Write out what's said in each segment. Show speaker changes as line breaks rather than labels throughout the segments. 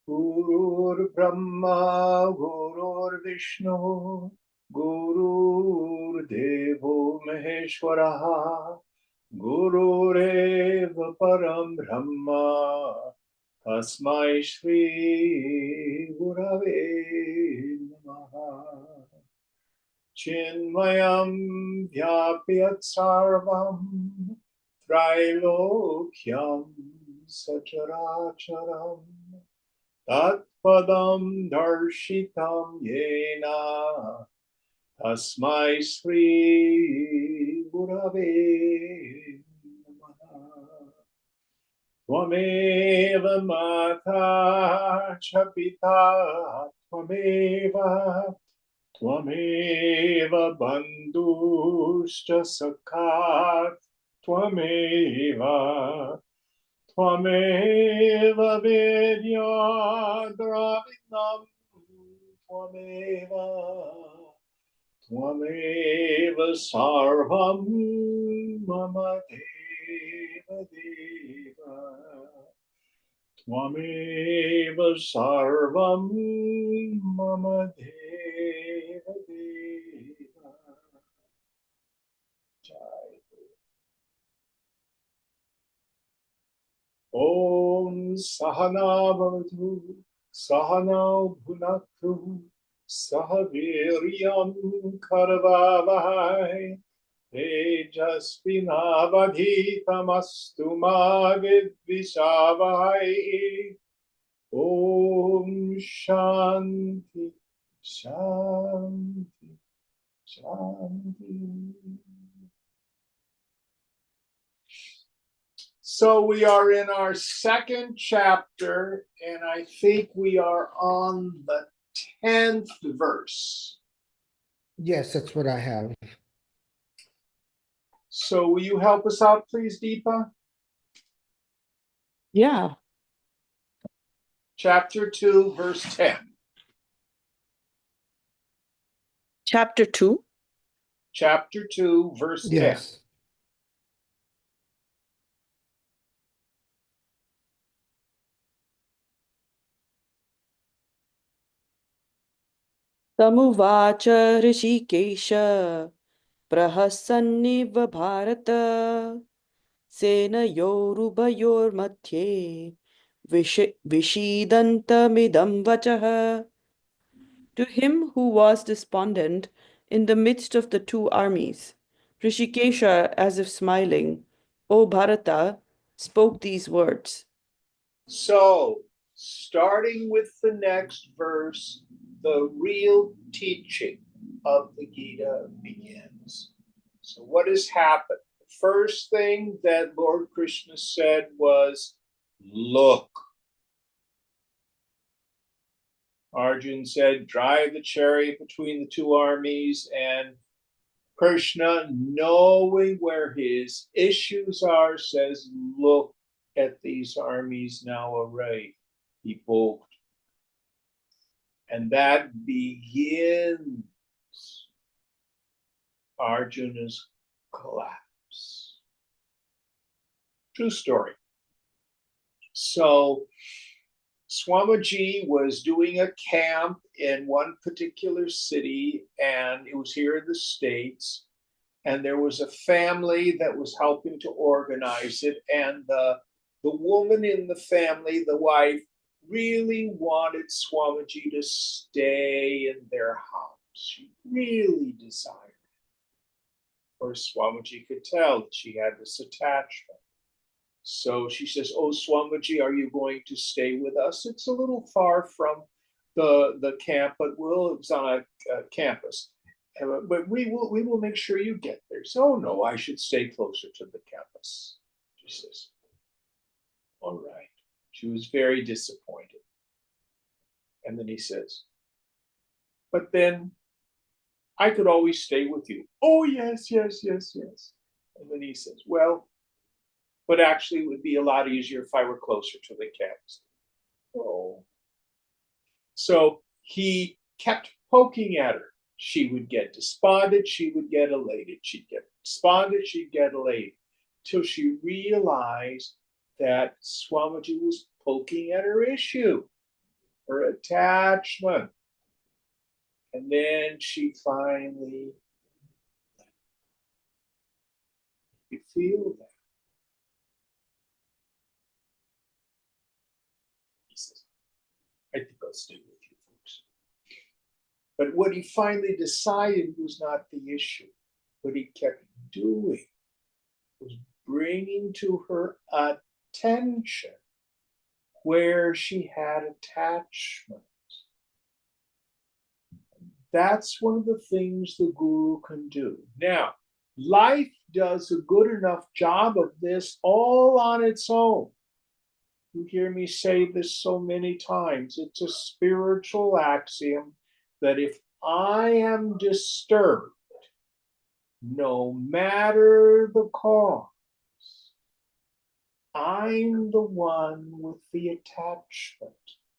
Gurur Brahma, Gurur Vishnu, Gurur Devo Maheshwaraha, Gurureva Param Brahma, Tasmai Shri Gurave Namaha. Chinmayam Vyapyat Sarvam, Trilokyam Sacharacharam, Tatpadam Darshitam Yena, Tasmai Sri Gurave Namaha. Tvameva Mata Cha Pita Tvameva Tvameva Bandhushcha Sakha Tvameva Tvameva Vidya Dravinam Tvameva Sarvam Mama Deva Deva Tvameva Sarvam Mama Deva Deva. Om Sahana Bhavatu Sahana Bhunaktu Sahaviryam Karavavahai Tejasvinavadhitamastu ma vidvishavahai. Om Shanti Shanti Shanti. So we are in our second chapter, and I think we are on the 10th verse.
Yes, that's what I have.
So will you help us out, please, Deepa?
Yeah.
Chapter 2, verse 10.
Chapter 2.
Chapter 2, verse 10.
Yes.
Tamuvacha Rishikesha Prahasaniva Bharata Senayorubayor Matye Vishidantamidam Vachaha. To him who was despondent in the midst of the two armies, Rishikesha, as if smiling, O Bharata, spoke these words.
So, starting with the next verse, the real teaching of the Gita begins. So, what has happened? The first thing that Lord Krishna said was, look. Arjun said, drive the chariot between the two armies, and Krishna, knowing where his issues are, says, look at these armies now arrayed. He poked. And that begins Arjuna's collapse. True story. So Swamiji was doing a camp in one particular city, and it was here in the States. And there was a family that was helping to organize it. And the woman in the family, the wife, really wanted Swamiji to stay in their house. She really desired it. Of course, Swamiji could tell that she had this attachment. So she says, oh, Swamiji, are you going to stay with us? It's a little far from the camp, but it's on a campus. But we will make sure you get there. So, no, I should stay closer to the campus, she says. All right. She was very disappointed. And then he says, but then I could always stay with you. Oh, yes, yes, yes, yes. And then he says, well, But actually, it would be a lot easier if I were closer to the campus. Oh. So he kept poking at her. She would get despondent, she would get elated. She'd get despondent, she'd get elated. Till she realized that Swamiji was poking at her issue, her attachment. And then she finally, you feel that. He says, I think I'll stay with you folks. But what he finally decided was not the issue. What he kept doing was bringing to her attention where she had attachment. That's one of the things the guru can do. Now, life does a good enough job of this all on its own. You hear me say this so many times. It's a spiritual axiom that if I am disturbed, no matter the cause, I'm the one with the attachment,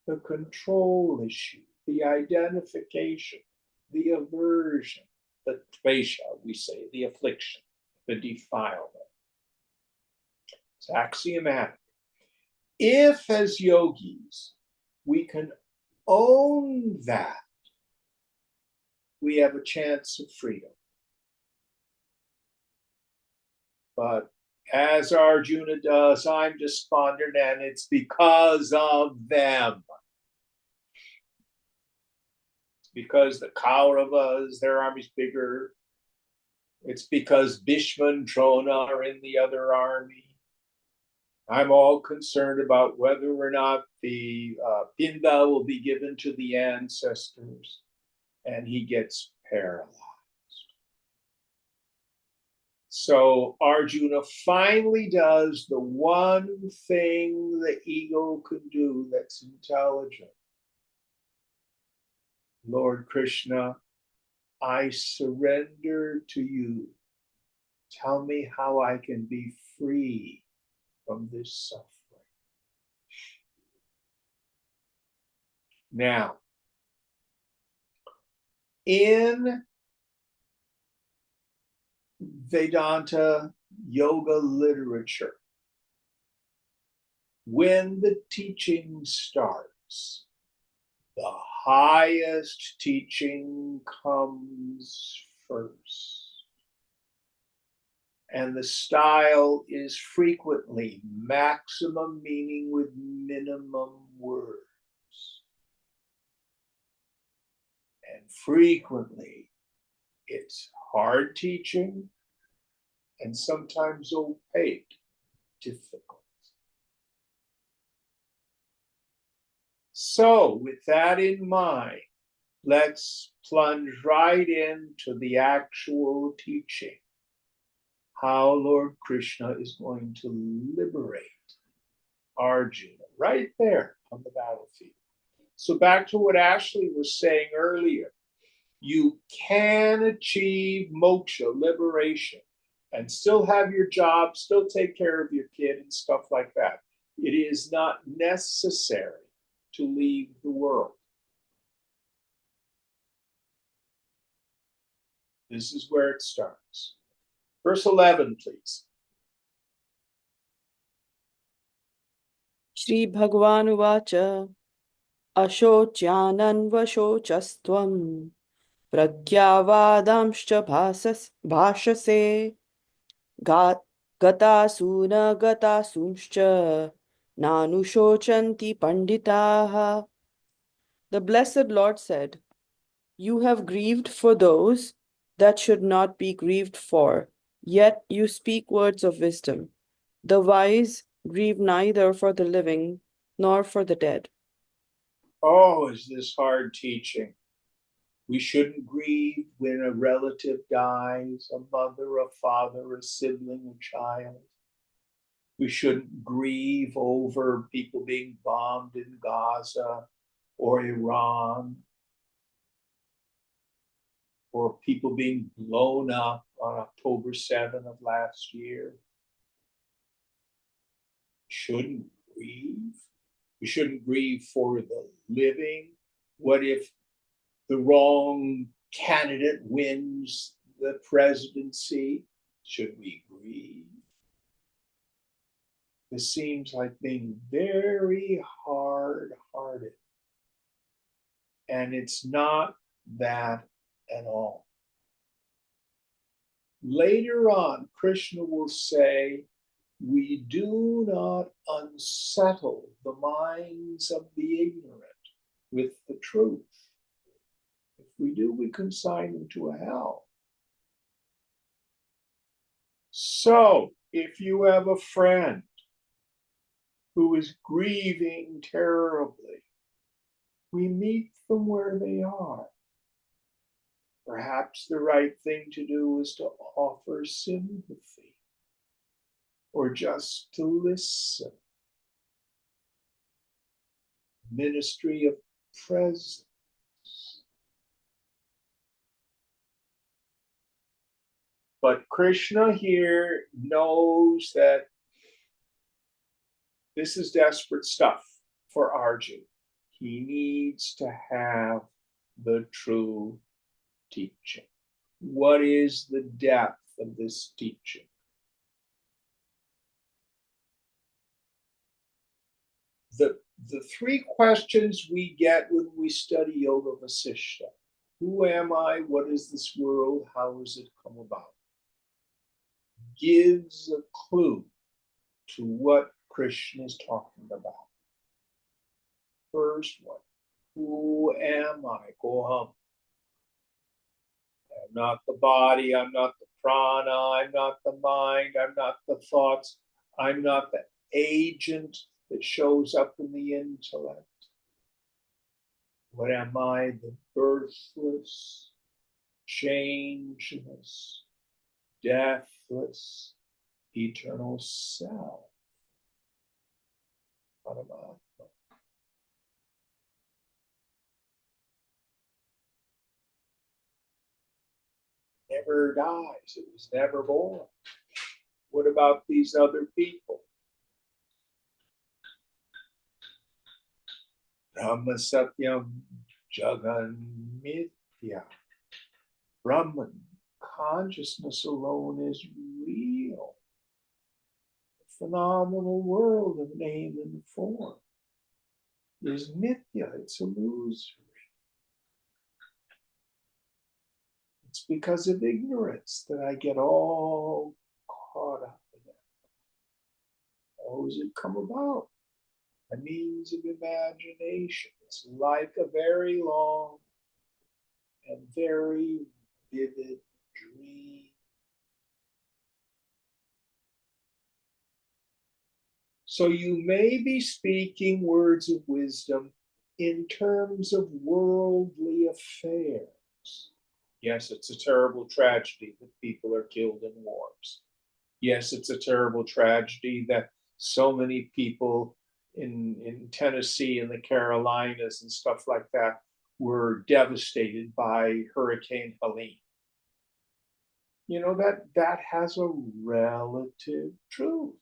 the control issue, the identification, the aversion, the tvesha, we say, the affliction, the defilement. It's axiomatic. If, as yogis, we can own that, we have a chance of freedom. But as Arjuna does, I'm despondent, and it's because of them. It's because the Kauravas, their army's bigger. It's because Bhishma and Drona are in the other army. I'm all concerned about whether or not the Pinda will be given to the ancestors, and he gets paralyzed. So Arjuna finally does the one thing the ego can do that's intelligent. Lord Krishna, I surrender to you. Tell me how I can be free from this suffering. Now, in Vedanta yoga literature, when the teaching starts, the highest teaching comes first. And the style is frequently maximum meaning with minimum words. And frequently, it's hard teaching and sometimes opaque, difficult. So, with that in mind, let's plunge right into the actual teaching. How Lord Krishna is going to liberate Arjuna right there on the battlefield. So back to what Ashley was saying earlier, you can achieve moksha, liberation, and still have your job, still take care of your kid and stuff like that. It is not necessary to leave the world. This is where it starts. Verse 11, please.
Shri Bhagavan Uvacha Ashocyananvashocastvam Pragyavadamscha bhashase Gatasuna gatasumscha Nanushocanti panditaha. The blessed Lord said, you have grieved for those that should not be grieved for, yet you speak words of wisdom. The wise grieve neither for the living nor for the dead.
Oh, is this hard teaching? We shouldn't grieve when a relative dies, a mother, a father, a sibling, a child. We shouldn't grieve over people being bombed in Gaza or Iran, or people being blown up on October 7 of last year. Shouldn't grieve. We shouldn't grieve for the living. What if the wrong candidate wins the presidency? Should we grieve? This seems like being very hard-hearted. And it's not that at all. Later on, Krishna will say, we do not unsettle the minds of the ignorant with the truth. If we do, we consign them to a hell. So, if you have a friend who is grieving terribly, we meet them where they are. Perhaps the right thing to do is to offer sympathy or just to listen. Ministry of presence. But Krishna here knows that this is desperate stuff for Arjun. He needs to have the true teaching. What is the depth of this teaching? The three questions we get when we study Yoga Vasishta. Who am I? What is this world? How has it come about? Gives a clue to what Krishna is talking about. First one, who am I? Koham. I'm not the body, I'm not the prana, I'm not the mind, I'm not the thoughts, I'm not the agent that shows up in the intellect. What am I? The birthless, changeless, deathless, eternal self. Paramatma. Never dies. It was never born. What about these other people? Brahma Satyam Jagan Mithya. Brahman, consciousness alone is real. The phenomenal world of name and form is Mithya, it's illusory. It's because of ignorance that I get all caught up in it. How does it come about? A means of imagination. It's like a very long and very vivid dream. So you may be speaking words of wisdom in terms of worldly affairs. Yes, it's a terrible tragedy that people are killed in wars. Yes, it's a terrible tragedy that so many people in Tennessee and the Carolinas and stuff like that were devastated by Hurricane Helene. You know, that has a relative truth.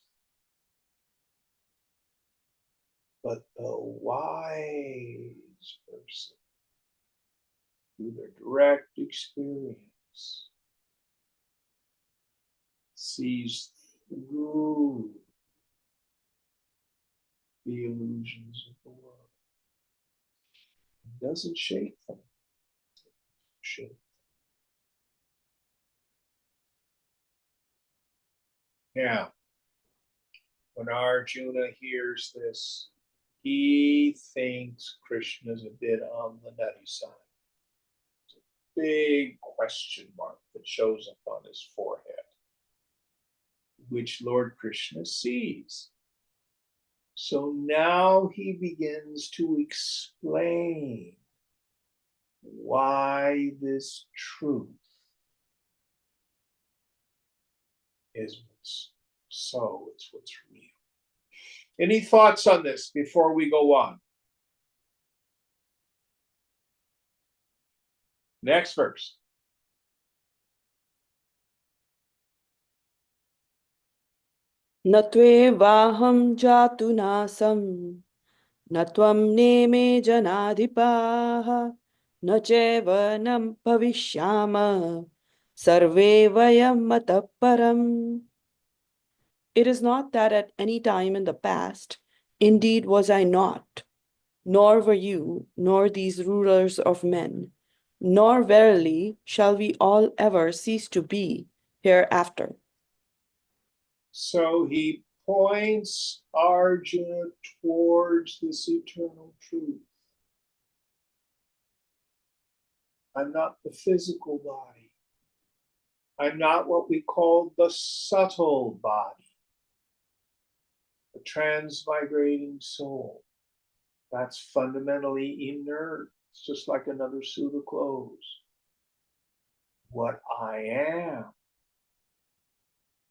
But the wise person, through their direct experience, sees through the illusions of the world. It doesn't shake them. Shake. Now, when Arjuna hears this, he thinks Krishna's a bit on the nutty side. It's a big question mark that shows up on his forehead, which Lord Krishna sees. So now he begins to explain why this truth is it's what's real. Any thoughts on this before we go on? Next verse.
न त्वेवाहं जातु नासं न त्वं नेमे जनाधिपाः न चैव न भविष्यामः सर्वे वयं मतः परम्. It is not that at any time in the past, indeed was I not, nor were you, nor these rulers of men, nor verily shall we all ever cease to be hereafter.
So he points Arjuna towards this eternal truth. I'm not the physical body. I'm not what we call the subtle body, the transmigrating soul. That's fundamentally inert. It's just like another suit of clothes. What I am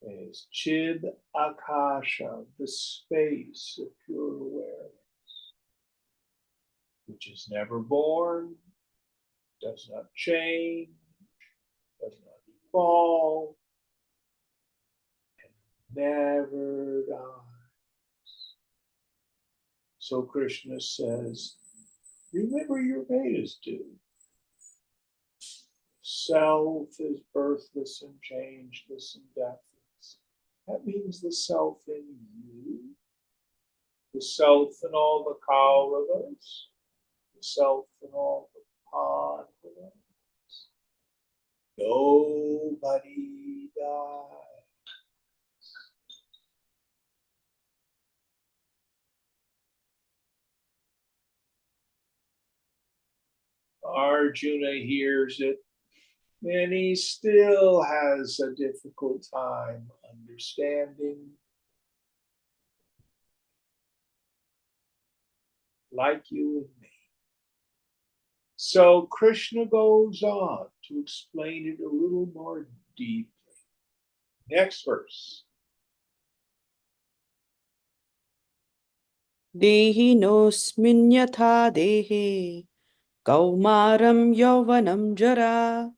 is Chid Akasha, the space of pure awareness, which is never born, does not change, does not evolve, and never dies. So Krishna says, remember your Vedas do. Self is birthless and changeless and deathless. That means the self in you, the self in all the Kauravas, the self in all the Pandavas. Nobody dies. Arjuna hears it, and he still has a difficult time understanding, like you and me. So Krishna goes on to explain it a little more deeply. Next verse.
Dehi nosmin yatha dehe kaumaram yauvanam jara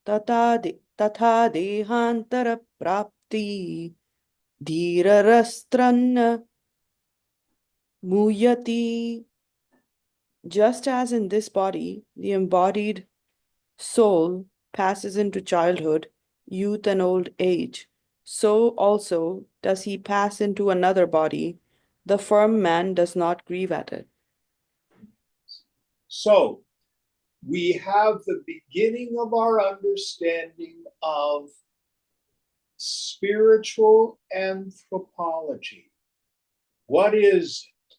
tatha dehantara prapti dhirarastranna muyati. Just as in this body, the embodied soul passes into childhood, youth, and old age, so also does he pass into another body. The firm man does not grieve at it.
So we have the beginning of our understanding of spiritual anthropology. What is it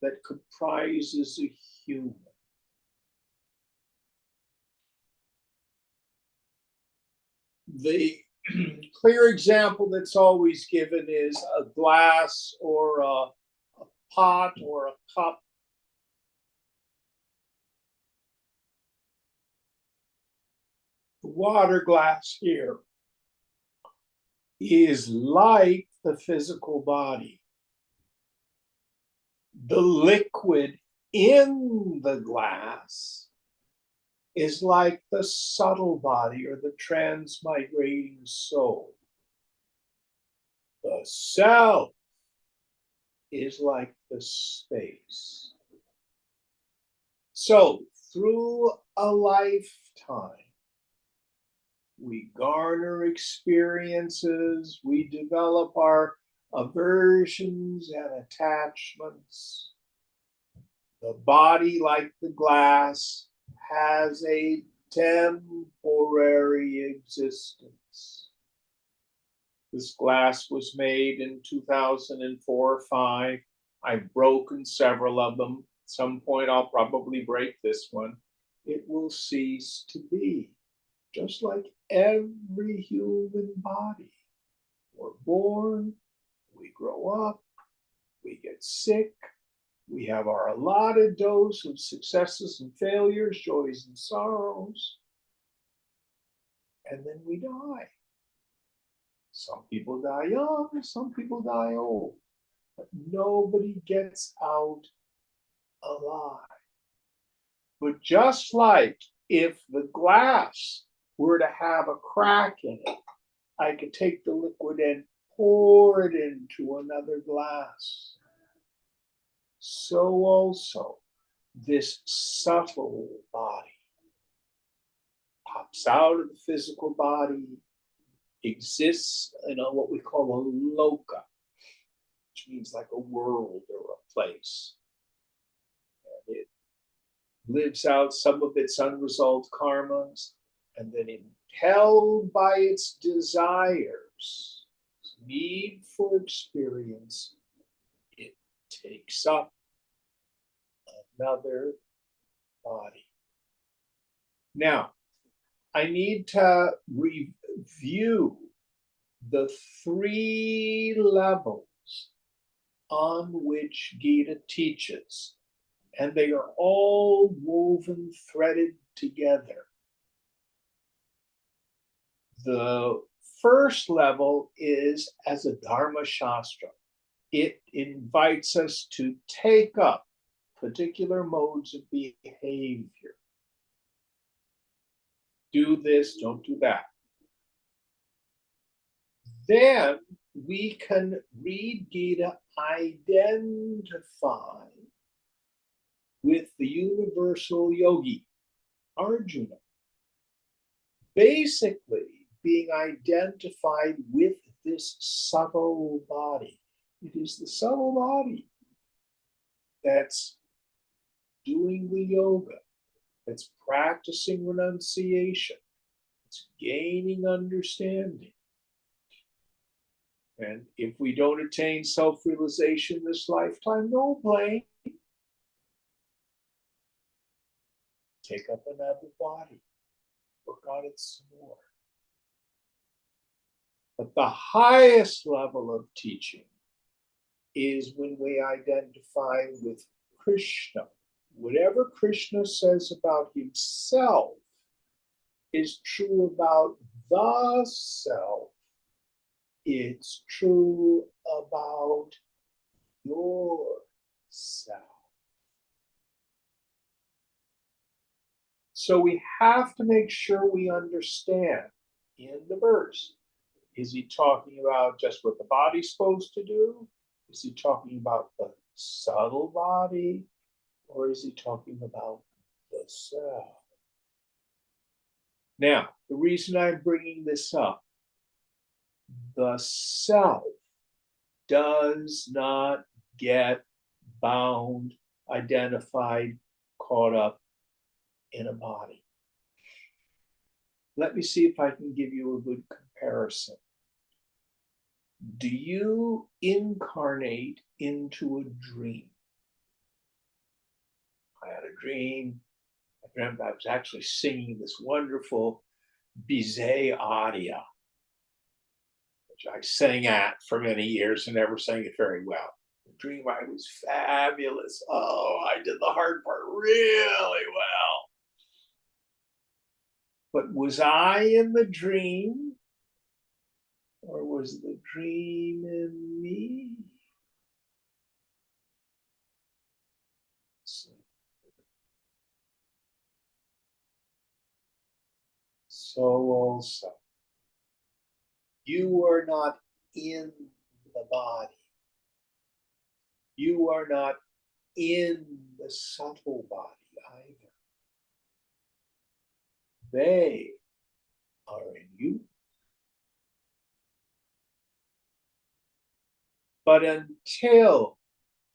that comprises a human? The clear example that's always given is a glass or a pot or a cup. The water glass here is like the physical body. The liquid in the glass is like the subtle body or the transmigrating soul. The self is like the space. So, through a lifetime, we garner experiences, we develop our aversions and attachments. The body, like the glass, has a temporary existence. This glass was made in 2004 or 5. I've broken several of them. At some point, I'll probably break this one. It will cease to be, just like every human body. We're born, we grow up, we get sick, we have our allotted dose of successes and failures, joys and sorrows, and then we die. Some people die young, some people die old, but nobody gets out alive. But just like if the glass were to have a crack in it, I could take the liquid and poured into another glass, so also this subtle body pops out of the physical body, exists in what we call a loka, which means like a world or a place. And it lives out some of its unresolved karmas, and then impelled by its desires, its need for experience, it takes up another body. Now, I need to review the 3 levels on which Gita teaches, and they are all woven, threaded together. The first level is as a Dharma Shastra. It invites us to take up particular modes of behavior. Do this, don't do that. Then we can read Gita identified with the universal yogi, Arjuna. Basically, being identified with this subtle body. It is the subtle body that's doing the yoga, that's practicing renunciation, it's gaining understanding. And if we don't attain self-realization this lifetime, no blame. Take up another body, work on it some more. But the highest level of teaching is when we identify with Krishna. Whatever Krishna says about himself is true about the self. It's true about yourself. So we have to make sure we understand in the verse. Is he talking about just what the body's supposed to do? Is he talking about the subtle body? Or is he talking about the self? Now, the reason I'm bringing this up, the self does not get bound, identified, caught up in a body. Let me see if I can give you a good comparison. Do you incarnate into a dream? I had a dream. I dreamt I was actually singing this wonderful Bizet aria, which I sang at for many years and never sang it very well. The dream I was fabulous. Oh, I did the hard part really well. But was I in the dream? Or was the dream in me? So also, you are not in the body. You are not in the subtle body either. They are in you. But until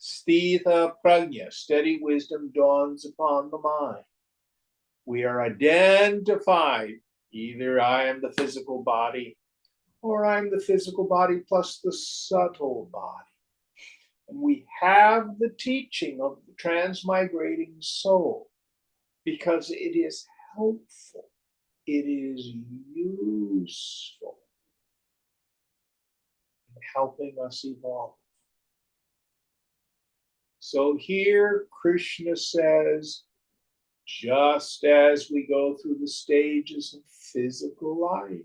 sthita prajna, steady wisdom, dawns upon the mind, we are identified. Either I am the physical body, or I'm the physical body plus the subtle body. And we have the teaching of the transmigrating soul because it is helpful, it is useful in helping us evolve. So here Krishna says, just as we go through the stages of physical life,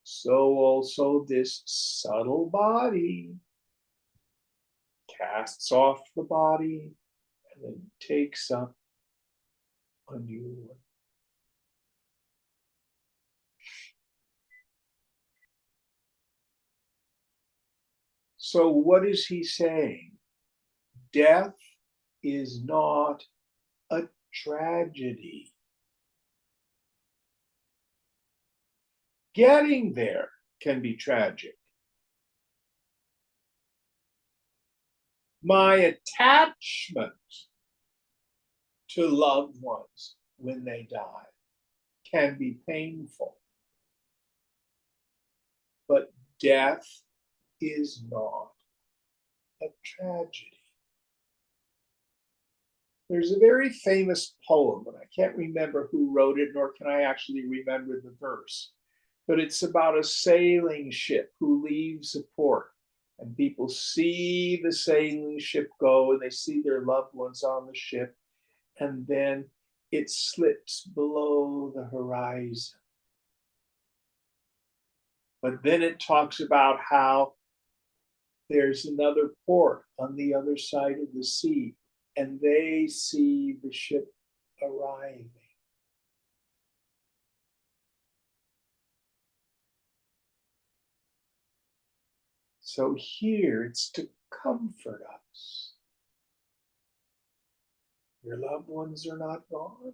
so also this subtle body casts off the body and then takes up a new one. So what is he saying? Death is not a tragedy. Getting there can be tragic. My attachment to loved ones when they die can be painful. But death is not a tragedy. There's a very famous poem, and I can't remember who wrote it, nor can I actually remember the verse. But it's about a sailing ship who leaves a port, and people see the sailing ship go, and they see their loved ones on the ship, and then it slips below the horizon. But then it talks about how there's another port on the other side of the sea, and they see the ship arriving. So here it's to comfort us. Your loved ones are not gone.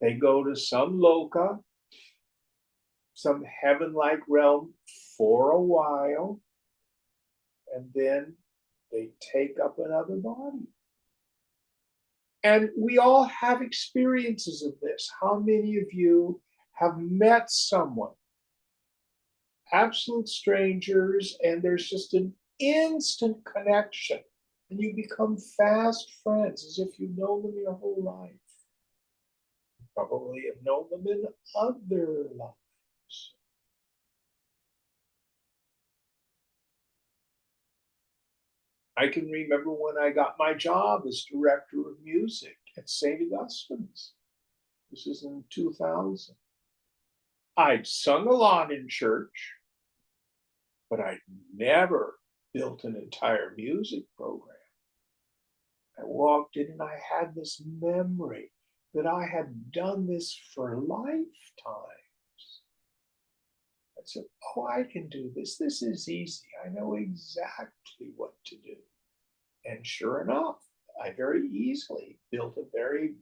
They go to some loka, some heaven-like realm for a while, and then they take up another body. And we all have experiences of this. How many of you have met someone, absolute strangers, and there's just an instant connection, and you become fast friends as if you've known them your whole life? You probably have known them in other lives. I can remember when I got my job as director of music at St. Augustine's. This is in 2000. I'd sung a lot in church, but I'd never built an entire music program. I walked in and I had this memory that I had done this for lifetimes. I said, oh, I can do this. This is easy. I know exactly what to do. And sure enough, I very easily built a very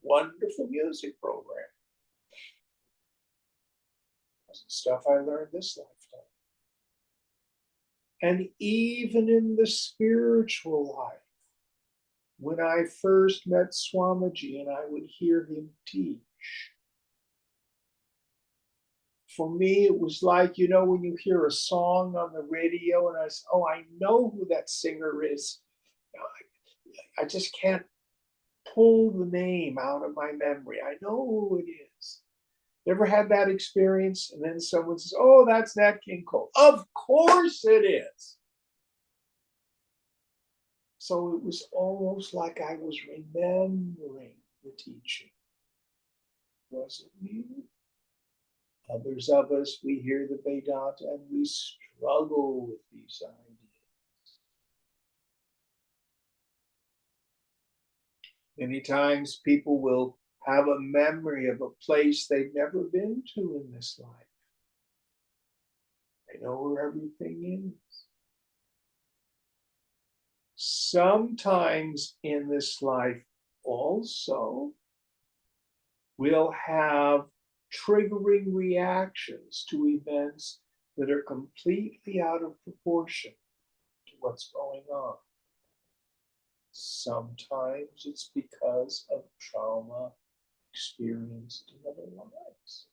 wonderful music program. That's the stuff I learned this lifetime. And even in the spiritual life, when I first met Swamiji and I would hear him teach, for me, it was like, you know, when you hear a song on the radio and I say, oh, I know who that singer is. I just can't pull the name out of my memory. I know who it is. You ever had that experience? And then someone says, oh, that's Nat King Cole. Of course it is. So it was almost like I was remembering the teaching. Was it me? Others of us, we hear the Vedanta and we struggle with these ideas. Many times people will have a memory of a place they've never been to in this life. They know where everything is. Sometimes in this life also, we'll have triggering reactions to events that are completely out of proportion to what's going on. Sometimes it's because of trauma experienced in other lives.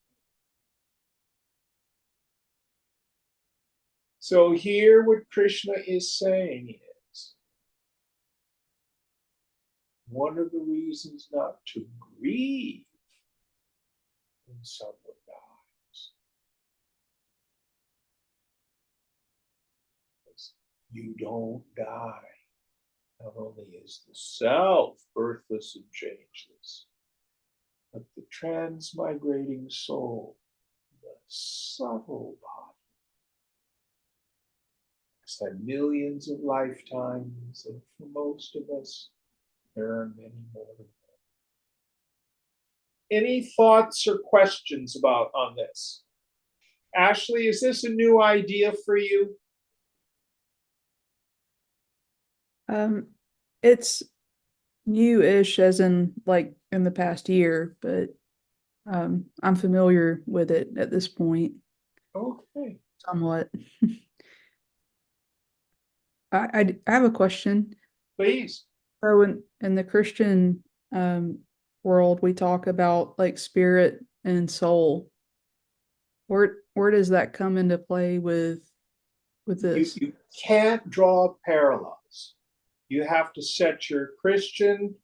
So here what Krishna is saying is, one of the reasons not to grieve when someone dies is you don't die. Not only is the self birthless and changeless, but the transmigrating soul, the subtle body, has had millions of lifetimes, and for most of us, there are many more than that. Any thoughts or questions on this? Ashley, is this a new idea for you?
It's new-ish as in like in the past year, but I'm familiar with it at this point,
Okay,
somewhat. I have a question.
please.
So in the Christian world, we talk about like spirit and soul. Where does that come into play with this?
You can't draw parallels. You have to set your Christian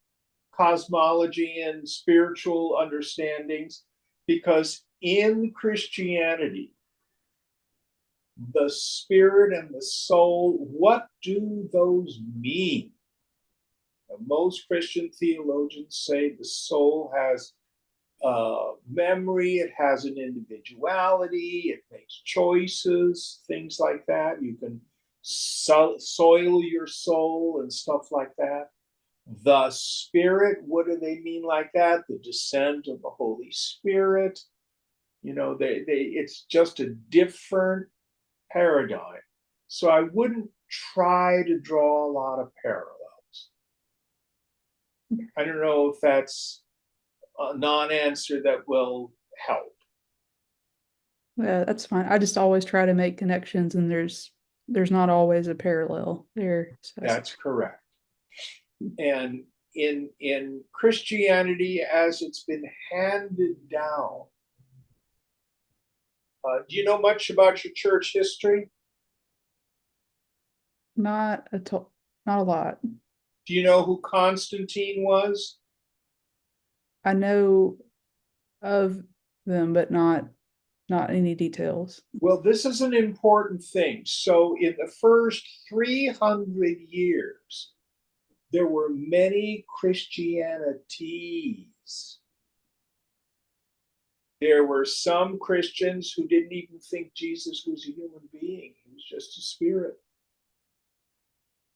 cosmology and spiritual understandings, because in Christianity, the spirit and the soul, what do those mean? Most Christian theologians say the soul has memory, it has an individuality, it makes choices, things like that. You can soil your soul and stuff like that. The Spirit, what do they mean like that? The descent of the Holy Spirit. You know, it's just a different paradigm. So I wouldn't try to draw a lot of parallels. I don't know if that's a non-answer that will help.
Yeah, that's fine. I just always try to make connections, and there's not always a parallel there. So
That's correct. And in Christianity, as it's been handed down, do you know much about your church history?
not not a lot.
Do you know who Constantine was?
I know of them, but not any details.
Well, this is an important thing. So, in the first 300 years, there were many Christianities. There were some Christians who didn't even think Jesus was a human being, he was just a spirit.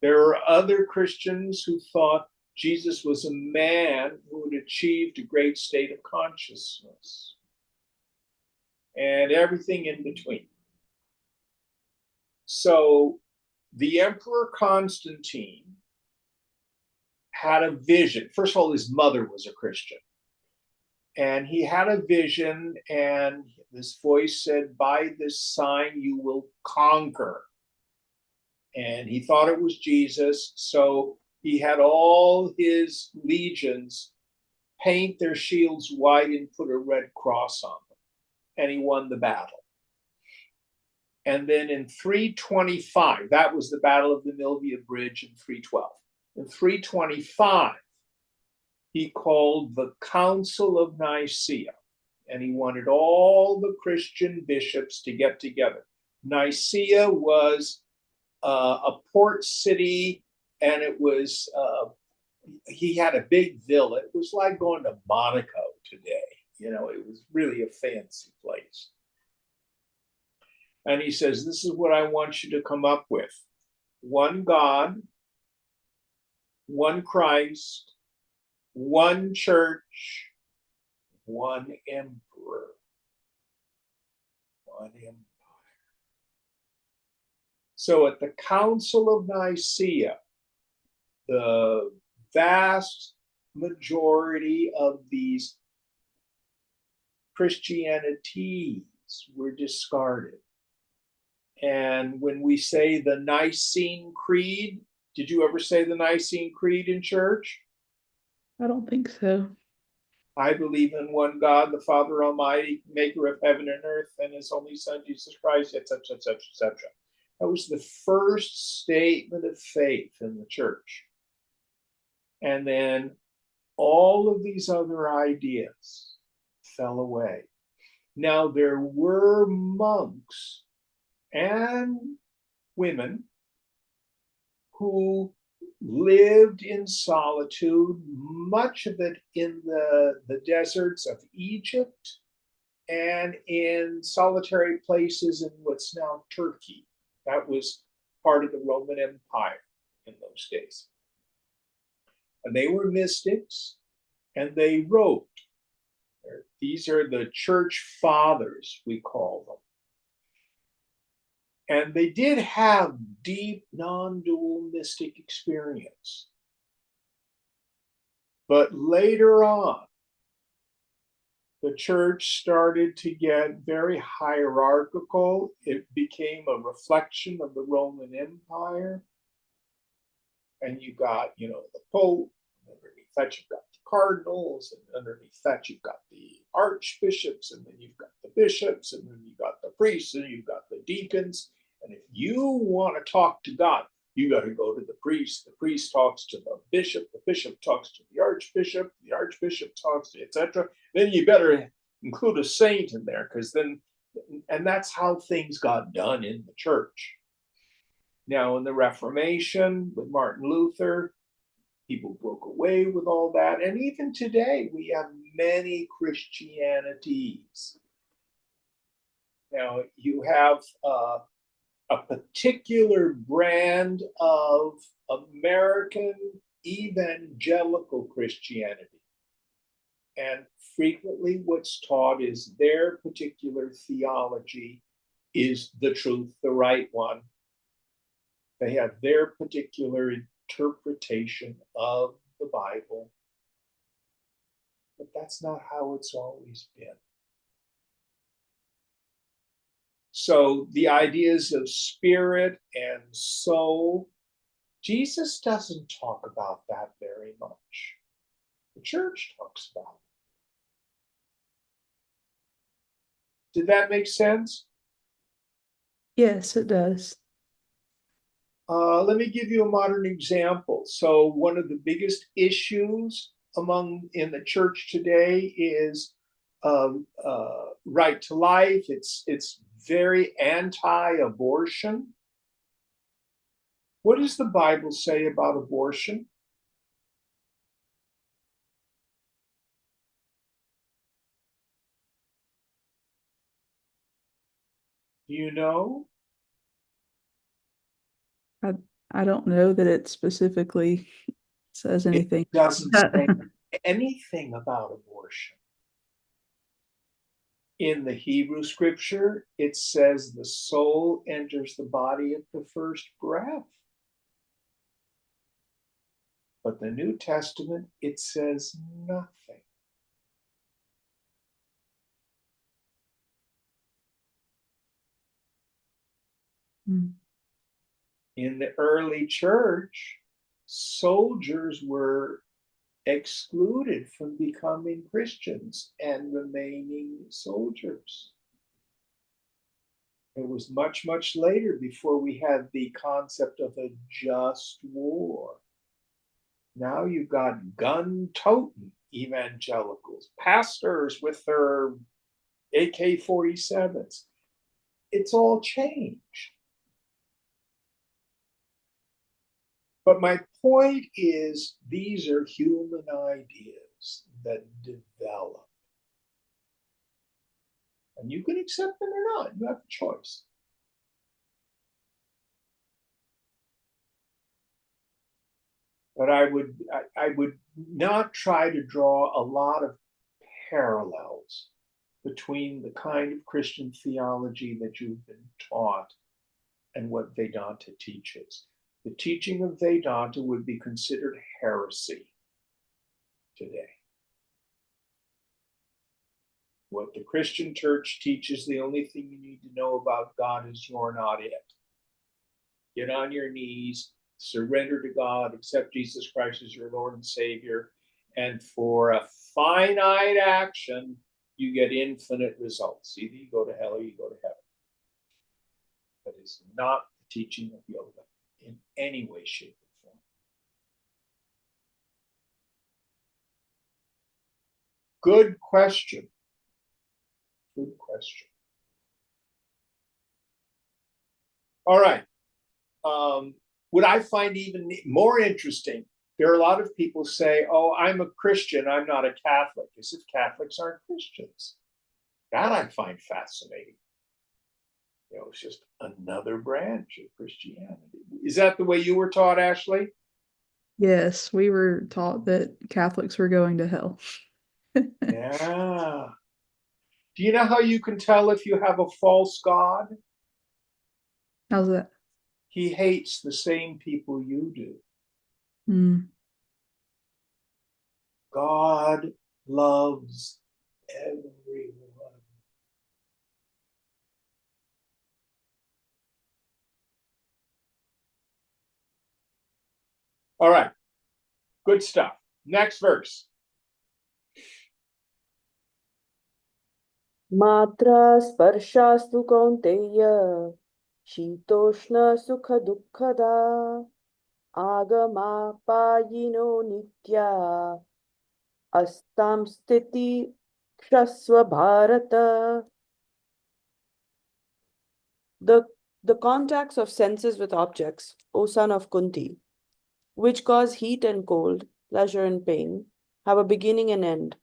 There were other Christians who thought Jesus was a man who had achieved a great state of consciousness, and everything in between. So the Emperor Constantine had a vision. First of all, his mother was a Christian. And he had a vision, and this voice said, by this sign you will conquer. And he thought it was Jesus. So he had all his legions paint their shields white and put a red cross on them. And he won the battle. And then in 325, that was the Battle of the Milvia Bridge in 312. In 325, he called the Council of Nicaea, and he wanted all the Christian bishops to get together. Nicaea was a port city, and it was, he had a big villa. It was like going to Monaco today. You know, it was really a fancy place. And he says, this is what I want you to come up with. One God, one Christ, one church, one emperor, one empire. So at the Council of Nicaea, the vast majority of these Christianities were discarded. And when we say the Nicene Creed, did you ever say the Nicene Creed in church?
I don't think so.
I believe in one God, the Father Almighty, maker of heaven and earth, and his only Son, Jesus Christ, etc., etc., etc. That was the first statement of faith in the church. And then all of these other ideas fell away. Now, there were monks and women who lived in solitude, much of it in the deserts of Egypt and in solitary places in what's now Turkey. That was part of the Roman Empire in those days. And they were mystics, and they wrote. These are the church fathers, we call them. And they did have deep, non-dual mystic experience. But later on, the church started to get very hierarchical. It became a reflection of the Roman Empire. And you got, the Pope, and underneath that you've got the cardinals, and underneath that you've got the archbishops, and then you've got the bishops, and then you've got the priests, and you've got the deacons. And if you want to talk to God, you got to go to the priest talks to the bishop talks to the archbishop talks to etc. Then you better include a saint in there, because then, and that's how things got done in the church. Now in the Reformation with Martin Luther, people broke away with all that, and even today we have many Christianities. Now you have a particular brand of American evangelical Christianity. And frequently what's taught is their particular theology is the truth, the right one. They have their particular interpretation of the Bible. But that's not how it's always been. So the ideas of spirit and soul, Jesus doesn't talk about that very much. The church talks about it. Did that make sense?
Yes, it does.
Let me give you a modern example. So one of the biggest issues in the church today is right to life. It's very anti-abortion. What does the Bible say about abortion? Do you know?
I don't know that it specifically says anything.
It doesn't say anything about abortion. In the Hebrew scripture, it says the soul enters the body at the first breath. But the New Testament, it says nothing. In the early church, soldiers were excluded from becoming Christians and remaining soldiers. It was much, much later before we had the concept of a just war. Now you've got gun-toting evangelicals, pastors with their AK-47s. It's all changed. But my point is, these are human ideas that develop. And you can accept them or not. You have a choice. But I would not try to draw a lot of parallels between the kind of Christian theology that you've been taught and what Vedanta teaches. The teaching of Vedanta would be considered heresy today. What the Christian church teaches, the only thing you need to know about God is you're not it. Get on your knees, surrender to God, accept Jesus Christ as your Lord and Savior, and for a finite action, you get infinite results. Either you go to hell or you go to heaven. That is not the teaching of yoga in any way, shape, or form. Good question. Good question. All right. What I find even more interesting, there are a lot of people say, oh, I'm a Christian, I'm not a Catholic, as if Catholics aren't Christians. That I find fascinating. It's just another branch of Christianity. Is that the way you were taught, Ashley?
Yes, we were taught that Catholics were going to hell.
Yeah. Do you know how you can tell if you have a false god?
How's that?
He hates the same people you do.
Mm.
God loves everyone. All right, good stuff. Next verse.
Matra sparshastu kaunteya shitoshna sukha dukkhada agama payino nitya astam sthiti kshasva bharata. The contacts of senses with objects, O son of Kunti, which cause heat and cold, pleasure and pain, have a beginning and end.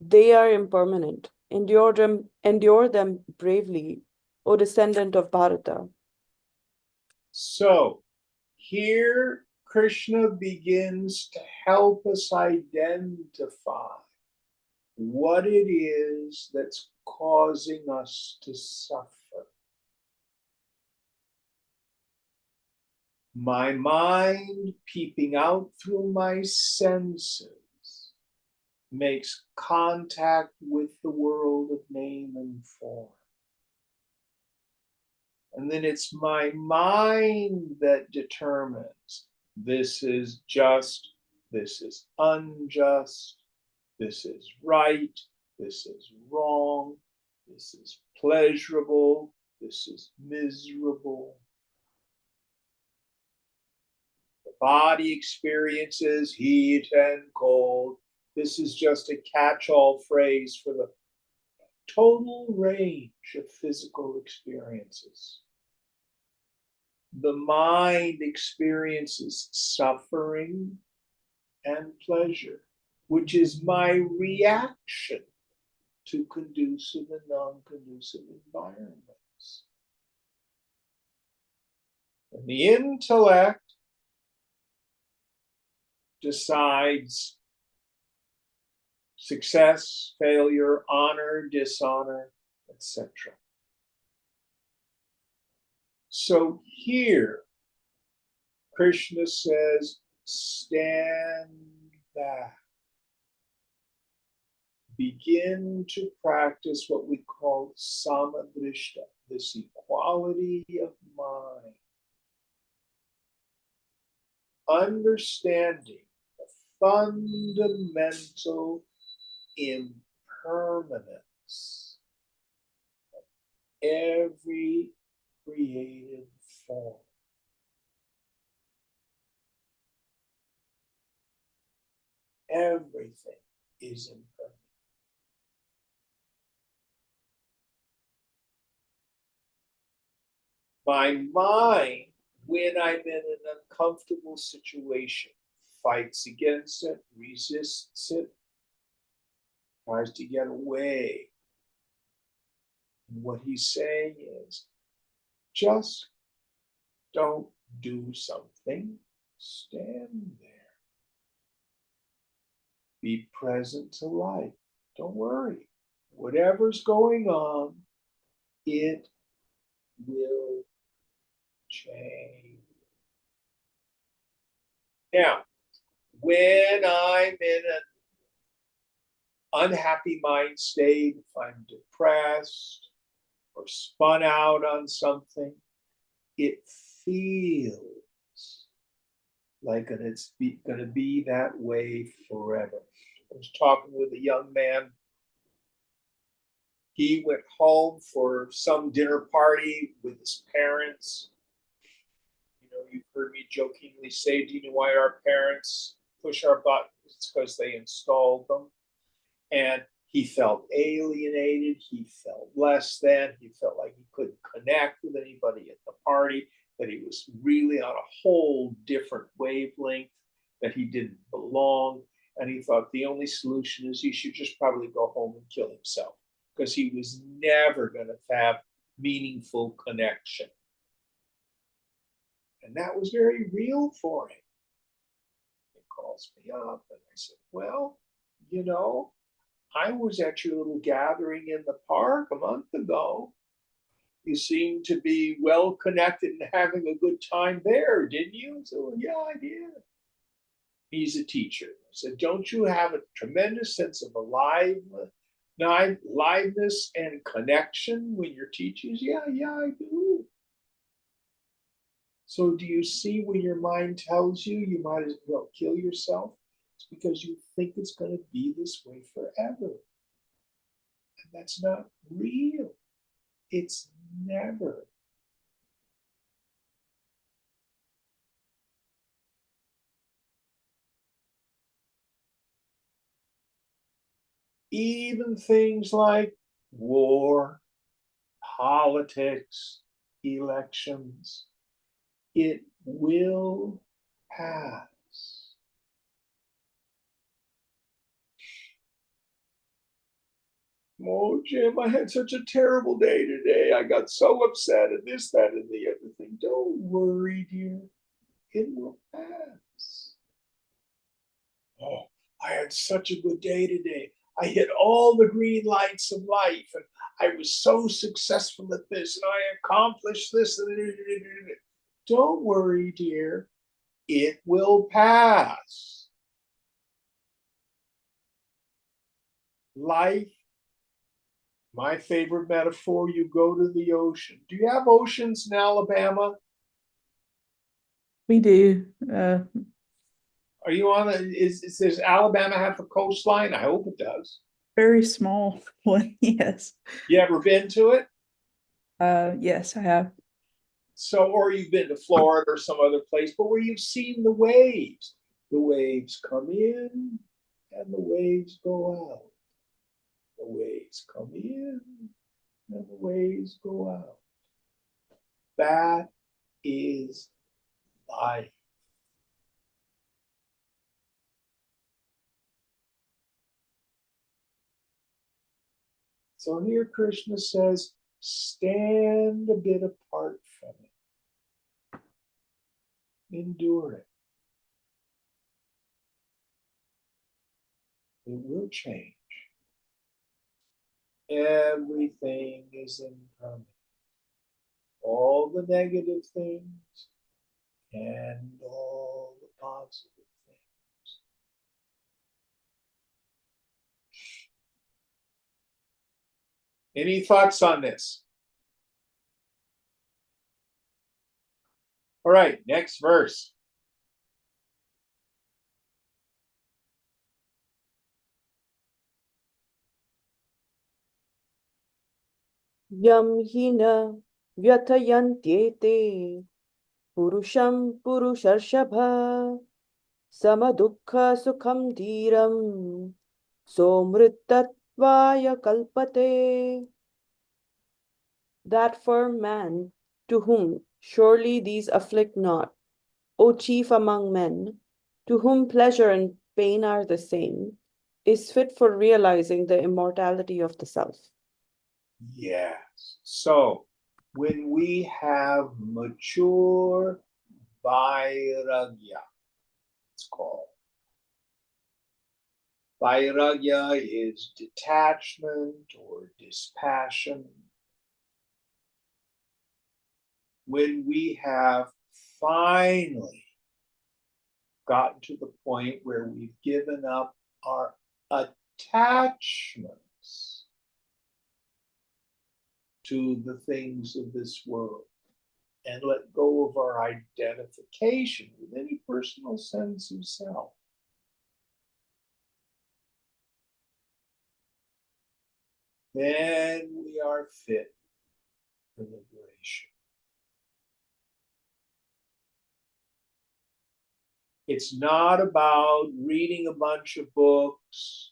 They are impermanent. Endure them bravely, O descendant of Bharata.
So here Krishna begins to help us identify what it is that's causing us to suffer. My mind peeping out through my senses makes contact with the world of name and form. And then it's my mind that determines this is just, this is unjust, this is right, this is wrong, this is pleasurable, this is miserable. The body experiences heat and cold. This is just a catch-all phrase for the total range of physical experiences. The mind experiences suffering and pleasure, which is my reaction to conducive and non-conducive environments. And the intellect decides success, failure, honor, dishonor, etc. So here, Krishna says, stand back. Begin to practice what we call samadrishta, this equality of mind. Understanding the fundamental impermanence of every created form. Everything is impermanent. My mind, when I'm in an uncomfortable situation, fights against it, resists it, tries to get away. And what he's saying is, just don't do something, stand there. Be present to life. Don't worry. Whatever's going on, it will change. Now, when I'm in an unhappy mind state, if I'm depressed or spun out on something, it feels like it's going to be that way forever. I was talking with a young man. He went home for some dinner party with his parents. You know, you've heard me jokingly say, do you know why our parents push our buttons? It's because they installed them. And he felt alienated. He felt less than. He felt like he couldn't connect with anybody at the party, that he was really on a whole different wavelength, that he didn't belong. And he thought the only solution is he should just probably go home and kill himself, because he was never going to have meaningful connection. And that was very real for him. He calls me up and I said, well, you know, I was at your little gathering in the park a month ago. You seem to be well connected and having a good time there, didn't you? So, yeah, I did. He's a teacher. I said, don't you have a tremendous sense of aliveness and connection when you're teaching? Yeah, I do. So do you see when your mind tells you you might as well kill yourself? It's because you think it's going to be this way forever. And that's not real. It's never. Even things like war, politics, elections, it will pass. Oh, Jim, I had such a terrible day today. I got so upset at this, that, and the other thing. Don't worry, dear. It will pass. Oh, I had such a good day today. I hit all the green lights of life, and I was so successful at this, and I accomplished this. Don't worry, dear. It will pass. Life, my favorite metaphor, you go to the ocean. Do you have oceans in Alabama?
We do.
Are you on does Alabama have a coastline? I hope it does.
Very small one, yes.
You ever been to it?
Yes, I have.
So, or you've been to Florida or some other place, but where you've seen the waves. The waves come in and the waves go out. The waves come in and the waves go out. That is life. So here Krishna says, stand a bit apart from it. Endure it. It will change. Everything is impermanent. All the negative things and all the positive things. Any thoughts on this? All right, next verse.
Yam hina vyatayantyete purusham purusharshapha samadukha sukham dhiram somrittatvaya kalpate. That firm man to whom surely these afflict not, O chief among men, to whom pleasure and pain are the same, is fit for realizing the immortality of the self.
Yes. So when we have mature vairagya, it's called. Vairagya is detachment or dispassion. When we have finally gotten to the point where we've given up our attachments to the things of this world and let go of our identification with any personal sense of self, then we are fit for liberation. It's not about reading a bunch of books,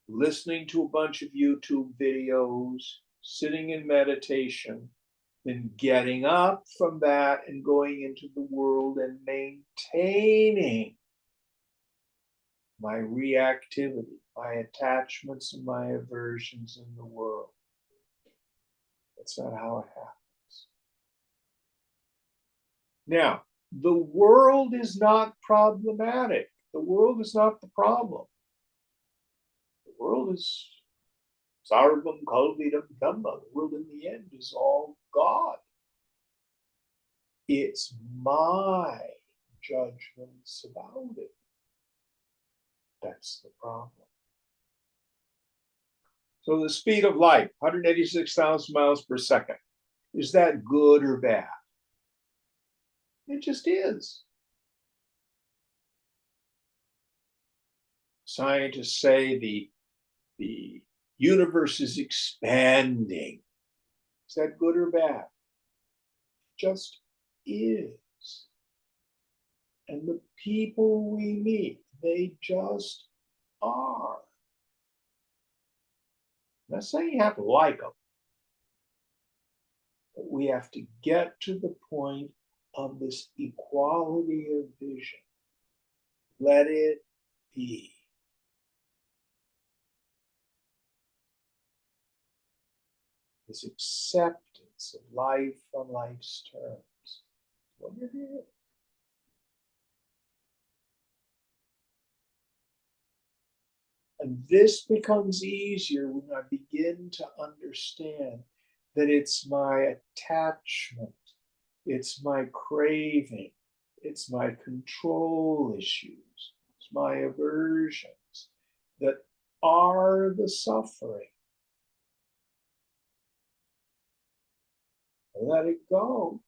listening to a bunch of YouTube videos, sitting in meditation, then getting up from that and going into the world and maintaining my reactivity, my attachments and my aversions in the world. That's not how it happens. Now, the world is not problematic. The world is not the problem. The world is Sarvam Kalvidam Dhamma. The world in the end is all God. It's my judgments about it. That's the problem. So the speed of light, 186,000 miles per second, is that good or bad? It just is. Scientists say the universe is expanding. Is that good or bad? Just is. And the people we meet, they just are. I'm not saying you have to like them, but we have to get to the point of this equality of vision. Let it be. This acceptance of life on life's terms. What it is. And this becomes easier when I begin to understand that it's my attachment, it's my craving, it's my control issues, it's my aversions that are the suffering. Let it go.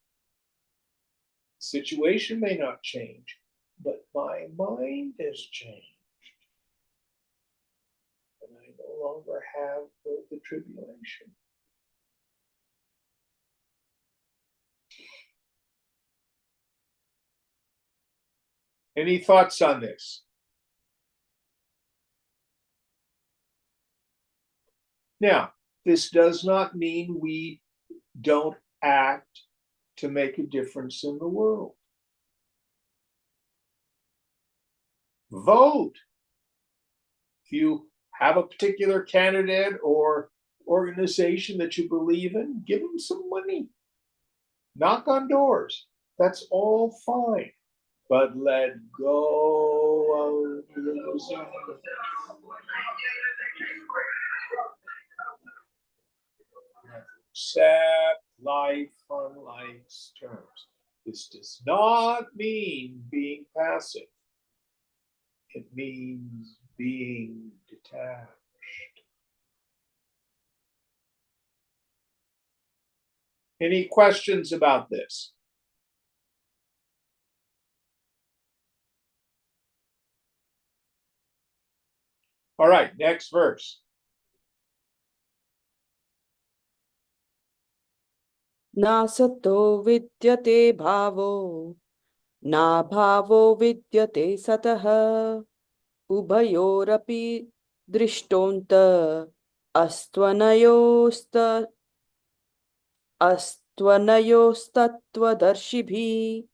The situation may not change, but my mind has changed. And I no longer have the tribulation. Any thoughts on this? Now, this does not mean we don't act to make a difference in the world. Vote. If you have a particular candidate or organization that you believe in, give them some money. Knock on doors. That's all fine. But let go of those. Accept life on life's terms. This does not mean being passive. It means being detached. Any questions about this? All right, next verse.
Na sato vidyate bhavo, na bhavo vidyate satah, ubhayorapi drishtonta, astvanayosta astvanayostatvadarshibhi.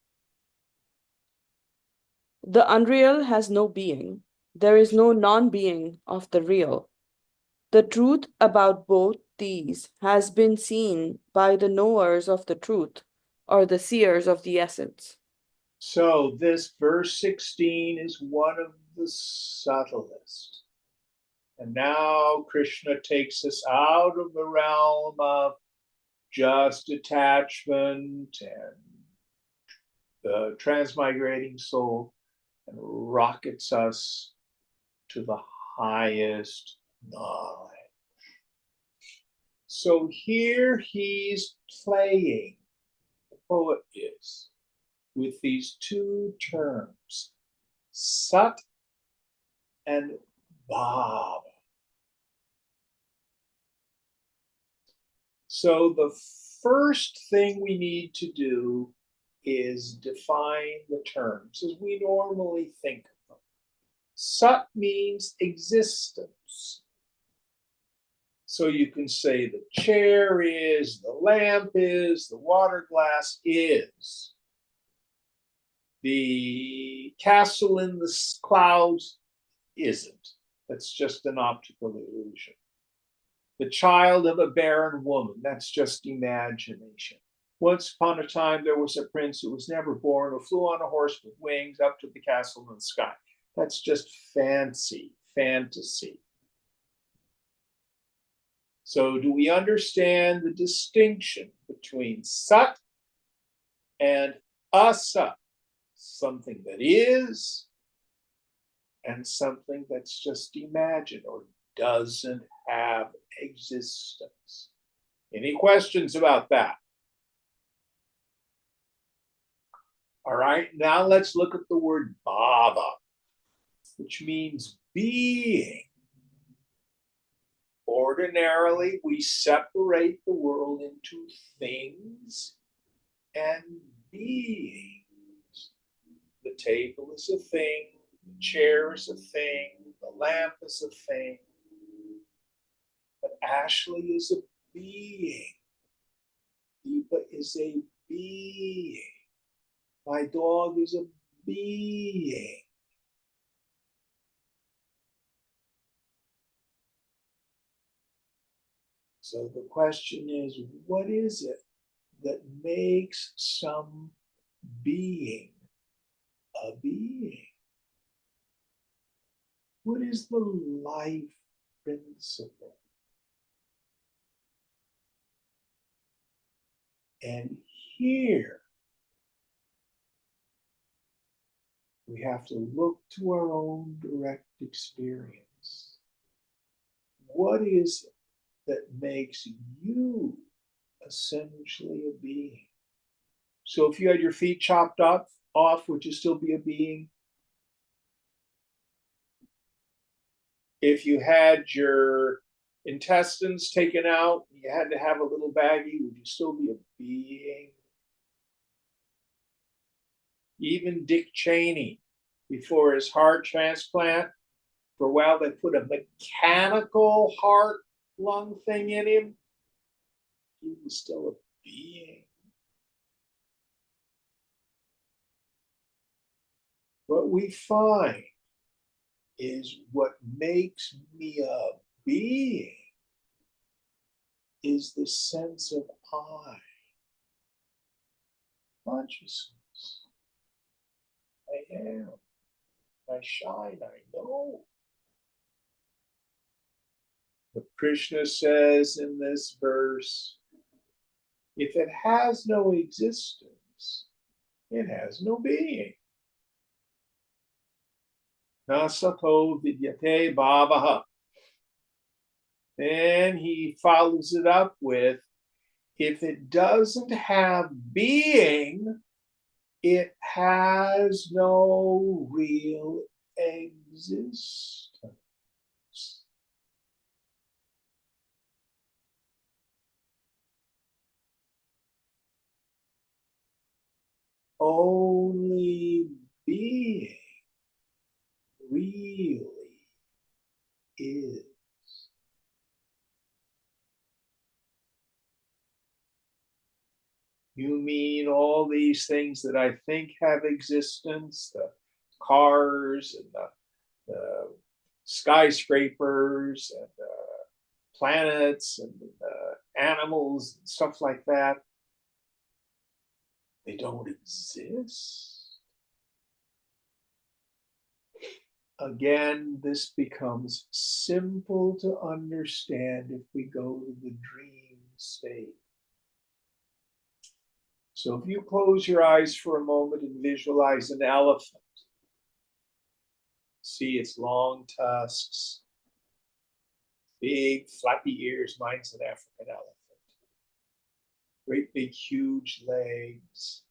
The unreal has no being. There is no non-being of the real. The truth about both these has been seen by the knowers of the truth, or the seers of the essence.
So this verse 16 is one of the subtlest. And now Krishna takes us out of the realm of just attachment and the transmigrating soul and rockets us to the highest knowledge. So here he's playing, the poet is, with these two terms, Sat and Bhava. So the first thing we need to do is define the terms as we normally think of them. Sat means existence. So you can say the chair is, the lamp is, the water glass is. The castle in the clouds isn't. That's just an optical illusion. The child of a barren woman, that's just imagination. Once upon a time, there was a prince who was never born, who flew on a horse with wings up to the castle in the sky. That's just fancy, fantasy. So do we understand the distinction between Sat and Asat? Something that is and something that's just imagined or doesn't have existence. Any questions about that? All right, now let's look at the word bhava, which means being. Ordinarily, we separate the world into things and beings. The table is a thing, the chair is a thing, the lamp is a thing. But Ashley is a being. Deepa is a being. My dog is a being. So the question is, what is it that makes some being a being? What is the life principle? And here we have to look to our own direct experience. What is it that makes you essentially a being? So if you had your feet chopped off, would you still be a being? If you had your intestines taken out, you had to have a little baggie, would you still be a being? Even Dick Cheney, before his heart transplant, for a while they put a mechanical heart lung thing in him. He was still a being. What we find is what makes me a being is the sense of I, consciousness. I am, I shine, I know. But Krishna says in this verse, if it has no existence, it has no being. Nasato vidyate bhavaha. Then he follows it up with, if it doesn't have being, it has no real existence. Only being really is. You mean all these things that I think have existence, the cars and the skyscrapers and the planets and the animals and stuff like that, they don't exist. Again, this becomes simple to understand if we go to the dream state. So if you close your eyes for a moment and visualize an elephant, see its long tusks, big flappy ears, mine's an African elephant, great big huge legs.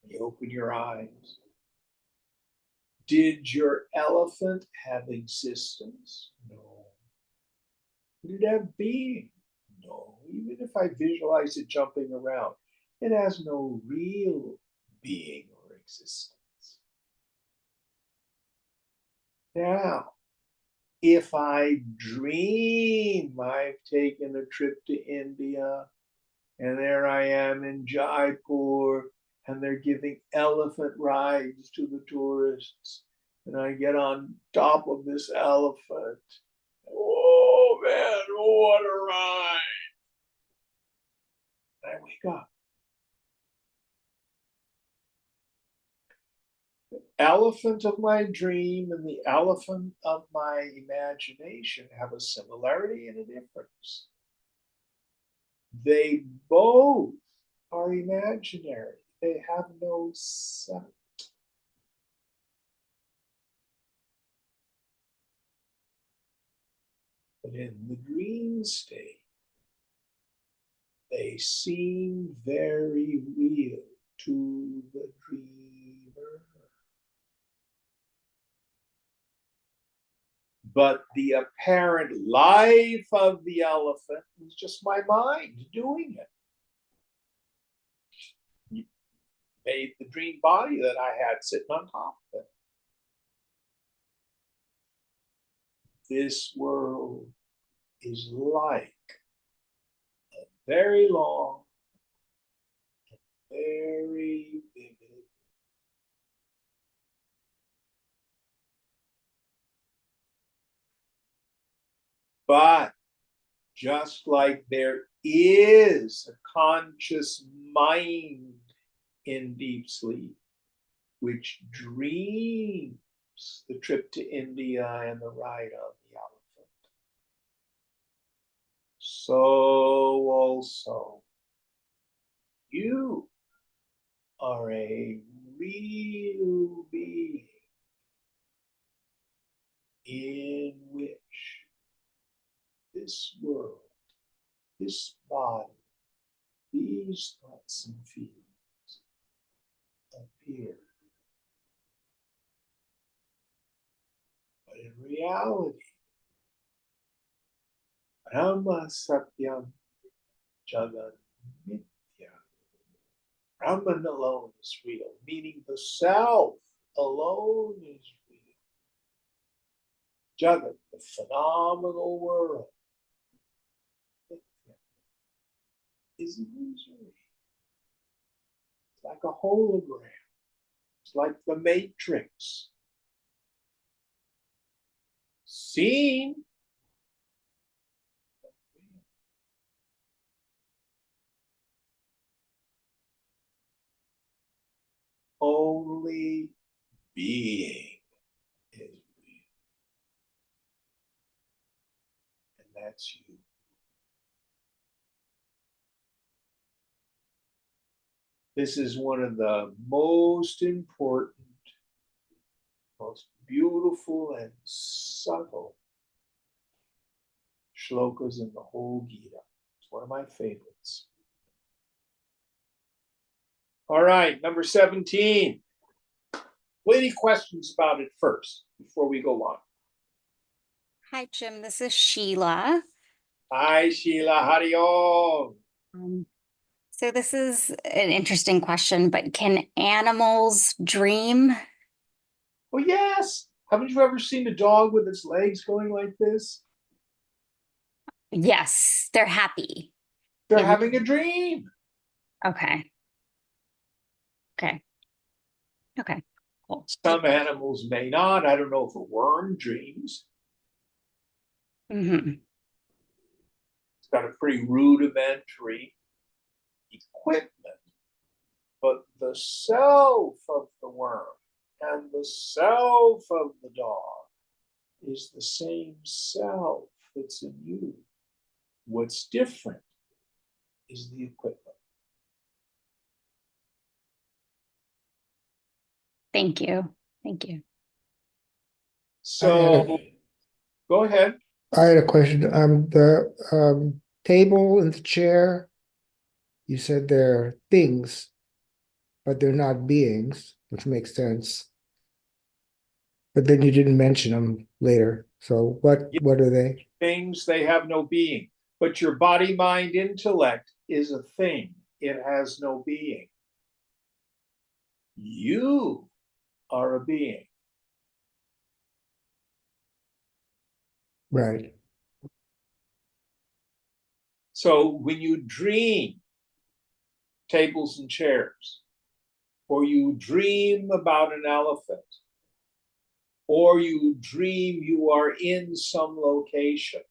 You open your eyes. Did your elephant have existence? No. Did it have being? No. Even if I visualize it jumping around, it has no real being or existence. Now, if I dream I've taken a trip to India and there I am in Jaipur and they're giving elephant rides to the tourists and I get on top of this elephant. Oh man, what a ride. And I wake up. Elephant of my dream and the elephant of my imagination have a similarity and a difference. They both are imaginary. They have no self. But in the dream state, they seem very real to the dreamer. But the apparent life of the elephant was just my mind doing it. You made the dream body that I had sitting on top of it. This world is like a very long, very vivid, but just like there is a conscious mind in deep sleep, which dreams the trip to India and the ride on the elephant, so also you are a real being in which this world, this body, these thoughts and feelings appear. But in reality, Brahma Satyam Jagat Mithya. Brahman alone is real, meaning the self alone is real. Jagat, the phenomenal world, is illusory. It's like a hologram. It's like the Matrix. Seen, only being is real. And that's you. This is one of the most important, most beautiful and subtle shlokas in the whole Gita. It's one of my favorites. All right, number 17. Well, any questions about it first before we go on?
Hi, Jim. This is Sheila.
Hi, Sheila. Hari Om.
So this is an interesting question, but can animals dream?
Oh, yes. Haven't you ever seen a dog with its legs going like this?
Yes, they're happy.
They're
Yeah.
having a dream.
Okay. Okay. Okay. Cool.
Some animals may not. I don't know if a worm dreams.
Mm-hmm.
It's got a pretty rudimentary equipment, but the self of the worm and the self of the dog is the same self that's in you. What's different is the equipment.
Thank you. Thank you.
So go ahead.
I had a question. The table and the chair, you said they're things, but they're not beings, which makes sense. But then you didn't mention them later. So what are they?
Things, they have no being. But your body, mind, intellect is a thing. It has no being. You are a being.
Right.
So when you dream tables and chairs, or you dream about an elephant, or you dream you are in some location,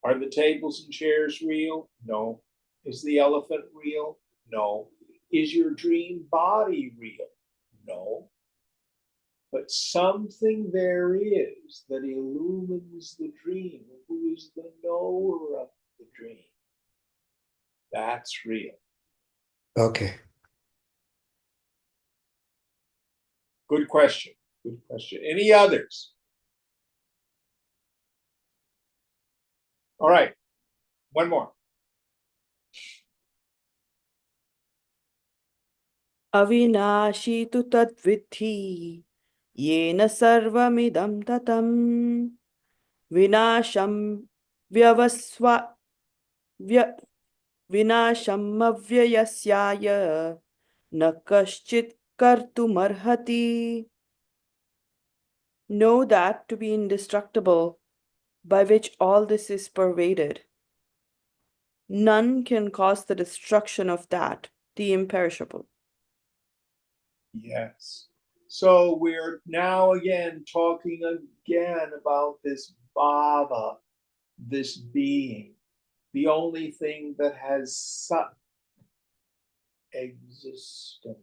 are the tables and chairs real? No. Is the elephant real? No. Is your dream body real? No. But something there is that illumines the dream. Who is the knower of the dream? That's real.
Okay.
Good question. Good question. Any others? All right. One more.
Avinashi tu tadviddhi yena sarvamidam tatam vinasham vyavasva vya, vinasham avyayasya na kaschit kartumarhati. Know that to be indestructible, by which all this is pervaded. None can cause the destruction of that, the imperishable.
Yes. So we're now again talking again about this bhava, this being, the only thing that has such existence.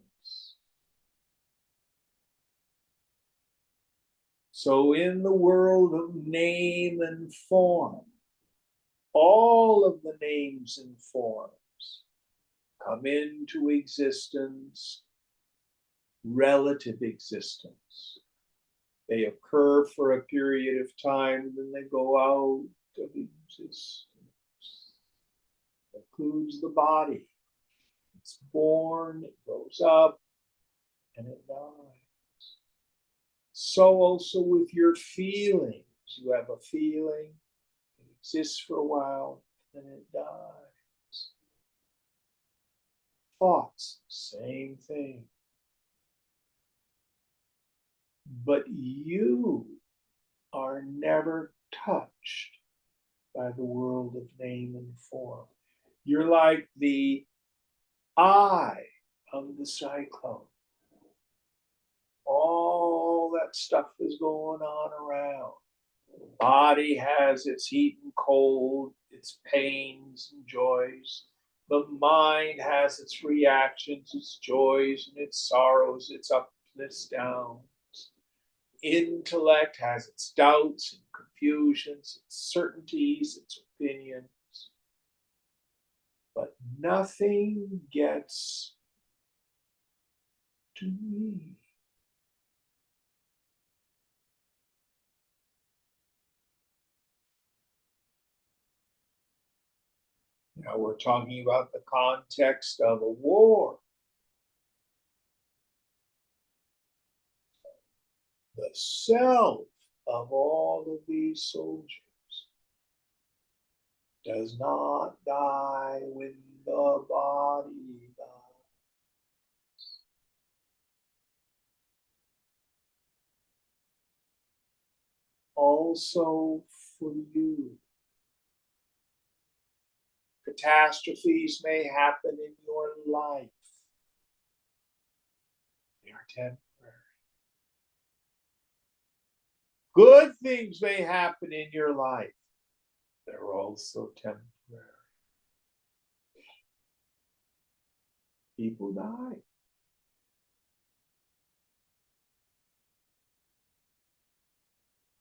So in the world of name and form, all of the names and forms come into existence, relative existence. They occur for a period of time, then they go out of existence. That includes the body. It's born, it grows up, and it dies. So also with your feelings. You have a feeling, it exists for a while, and then it dies. Thoughts, same thing. But you are never touched by the world of name and form. You're like the eye of the cyclone. All that stuff is going on around. The body has its heat and cold, its pains and joys. The mind has its reactions, its joys and its sorrows, its ups and its downs. Intellect has its doubts and confusions, its certainties, its opinions. But nothing gets to me. Now we're talking about the context of a war. The self of all of these soldiers does not die when the body dies. Also for you. Catastrophes may happen in your life. They are temporary. Good things may happen in your life. They're also temporary. People die.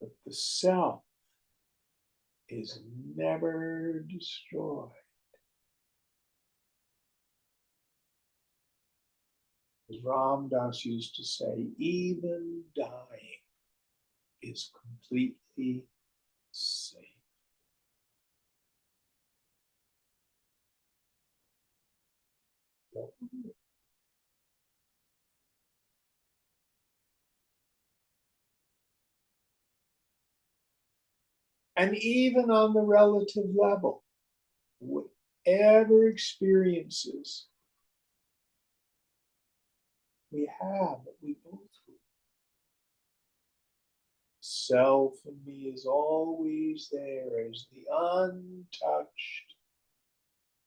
But the self is never destroyed. As Ram Dass used to say, even dying is completely safe. And even on the relative level, whatever experiences we have, that we go through, self and me is always there as the untouched,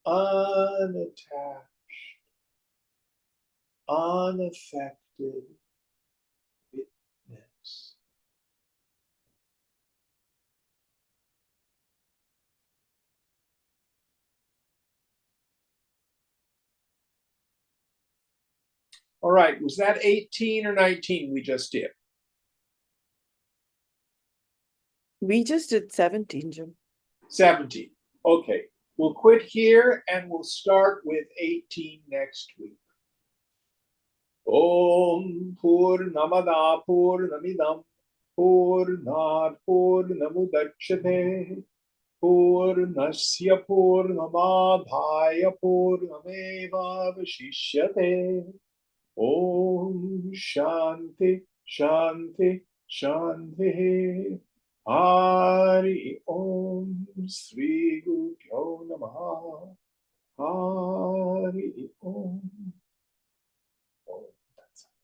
unattached, unaffected witness. All right, was that 18 or 19 we just did?
We just did 17, Jim.
17. Okay, we'll quit here and we'll start with 18 next week. Om Purnamada Purnamidam Purnat Purnamudachyate Purnasya Purnamadhaya Purnamevavashishyate. Om Shanti Shanti Shanti. Hari Om Sri Guru Namaha. Hari Om.